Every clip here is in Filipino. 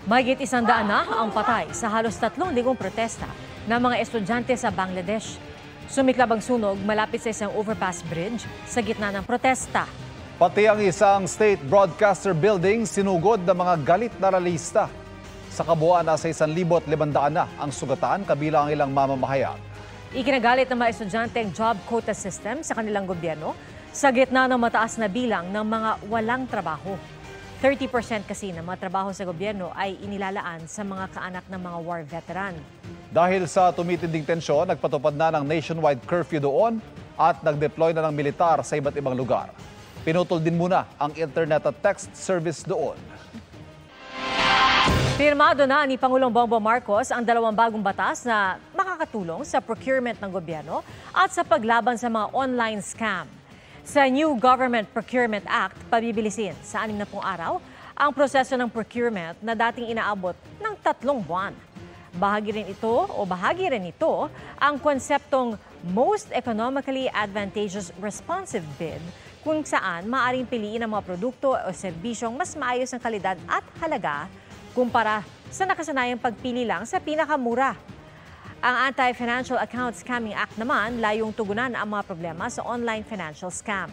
Mahigit 100 na ang patay sa halos 3 linggong protesta ng mga estudyante sa Bangladesh. Sumiklab ang sunog malapit sa isang overpass bridge sa gitna ng protesta. Pati ang isang state broadcaster building sinugod ng mga galit na ralista. Sa kabuuan, nasa 1,500 na ang sugatan kabilang ang ilang mamamahayag. Ikinagalit ng mga estudyante ang job quota system sa kanilang gobyerno sa gitna ng mataas na bilang ng mga walang trabaho. 30% kasi ng mga trabaho sa gobyerno ay inilalaan sa mga kaanak ng mga war veteran. Dahil sa tumitinding tensyon, nagpatupad na ng nationwide curfew doon at nag-deploy na ng militar sa iba't ibang lugar. Pinutol din muna ang internet at text service doon. Pirmado na ni Pangulong Bongbong Marcos ang 2 bagong batas na makakatulong sa procurement ng gobyerno at sa paglaban sa mga online scam. Sa New Government Procurement Act, pabibilisin sa 60 araw ang proseso ng procurement na dating inaabot ng 3 buwan. Bahagi rin ito ang konseptong Most Economically Advantageous Responsive Bid, kung saan maaaring piliin ang mga produkto o serbisyong mas maayos ang kalidad at halaga kumpara sa nakasanayang pagpili lang sa pinakamura. Ang Anti-Financial Account Scamming Act naman layong tugunan ang mga problema sa online financial scam.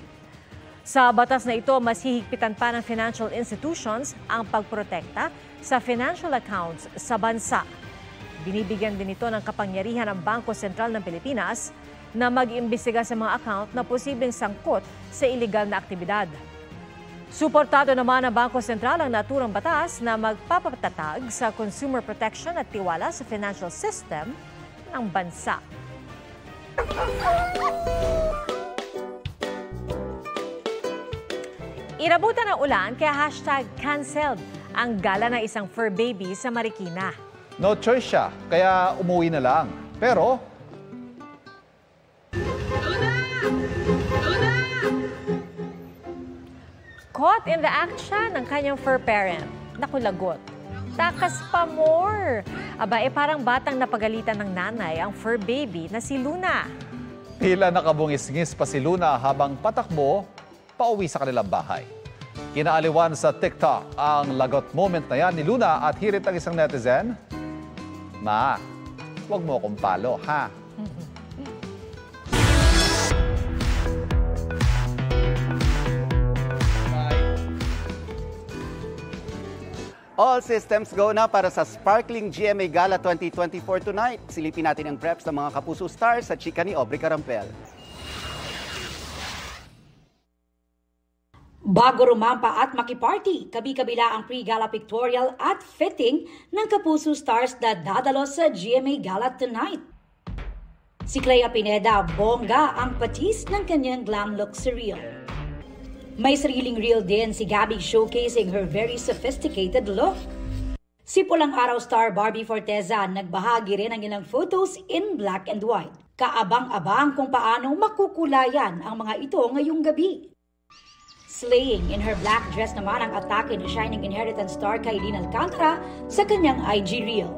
Sa batas na ito, mas hihigpitan pa ng financial institutions ang pagprotekta sa financial accounts sa bansa. Binibigyan din ito ng kapangyarihan ng Bangko Sentral ng Pilipinas na mag-imbestiga sa mga account na posibleng sangkot sa iligal na aktibidad. Suportado naman ng Bangko Sentral ang naturang batas na magpapatatag sa consumer protection at tiwala sa financial system ng bansa. Inabutan ng ulan kaya #canceled ang gala ng isang fur baby sa Marikina. No choice siya, kaya umuwi na lang. Pero caught in the act siya ng kanyang fur parent. Nakulagot. Takas pa more. Aba, parang batang napagalitan ng nanay ang fur baby na si Luna. tila nakabungis-ngis pa si Luna habang patakbo pauwi sa kanilang bahay. Kinaaliwan sa TikTok ang lagot moment na yan ni Luna at hirit ang isang netizen. Ma, huwag mo akong palo, ha? All systems go na para sa Sparkling GMA Gala 2024 tonight. Silipin natin ang preps ng mga Kapuso stars sa chika ni Aubrey Carampel. Bago rumampa at makiparty, kabi-kabila ang pre-gala pictorial at fitting ng Kapuso stars na dadalo sa GMA Gala tonight. Si Clea Pineda, bongga ang patis ng kanyang glam look sa reel. May sariling reel din si Gabby showcasing her very sophisticated look. Si Pulang Araw star Barbie Forteza nagbahagi rin ng ilang photos in black and white. Kaabang-abang kung paano makukulayan ang mga ito ngayong gabi. Slaying in her black dress naman ang atake ni Shining Inheritance star Kailin Alcantara sa kanyang IG reel.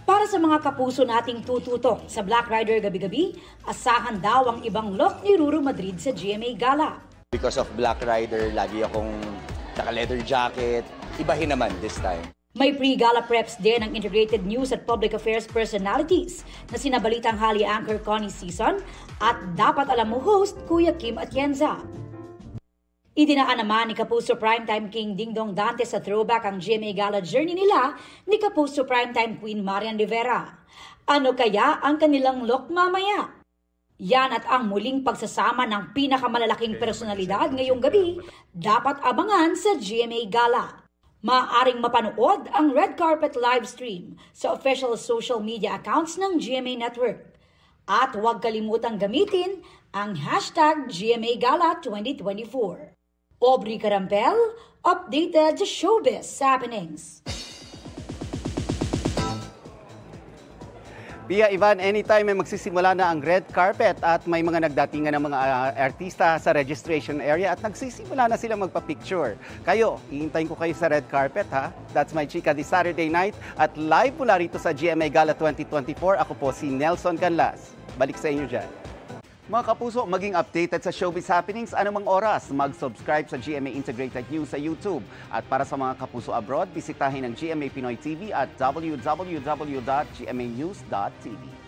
Para sa mga kapuso nating tututok sa Black Rider gabi-gabi, asahan daw ang ibang look ni Ruru Madrid sa GMA Gala. Because of Black Rider, lagi akong naka-leather jacket. Ibahin naman this time. May pre-gala preps din ang integrated news at public affairs personalities na sinabalitang Hali anchor Connie Season at dapat alam mo host Kuya Kim Atienza. Idinaan naman ni Kapuso Primetime King Dingdong Dante sa throwback ang GMA Gala journey nila ni Kapuso Primetime Queen Marian Rivera. Ano kaya ang kanilang look mamaya? Yan at ang muling pagsasama ng pinakamalalaking personalidad ngayong gabi dapat abangan sa GMA Gala. Maaaring mapanood ang red carpet live stream sa official social media accounts ng GMA Network. At huwag kalimutang gamitin ang hashtag GMA Gala 2024. Aubrey Carampel, updated showbiz happenings. Pia Ivan, anytime may magsisimula na ang red carpet at may mga nagdatingan ng mga artista sa registration area at nagsisimula na sila magpa-picture. Kayo, iintayin ko kayo sa red carpet ha. That's my chika this Saturday night at live mula rito sa GMA Gala 2024. Ako po si Nelson Canlas. Balik sa inyo dyan. Mga kapuso, maging updated sa showbiz happenings anumang oras. Mag-subscribe sa GMA Integrated News sa YouTube. At para sa mga kapuso abroad, bisitahin ang GMA Pinoy TV at www.gmanews.tv.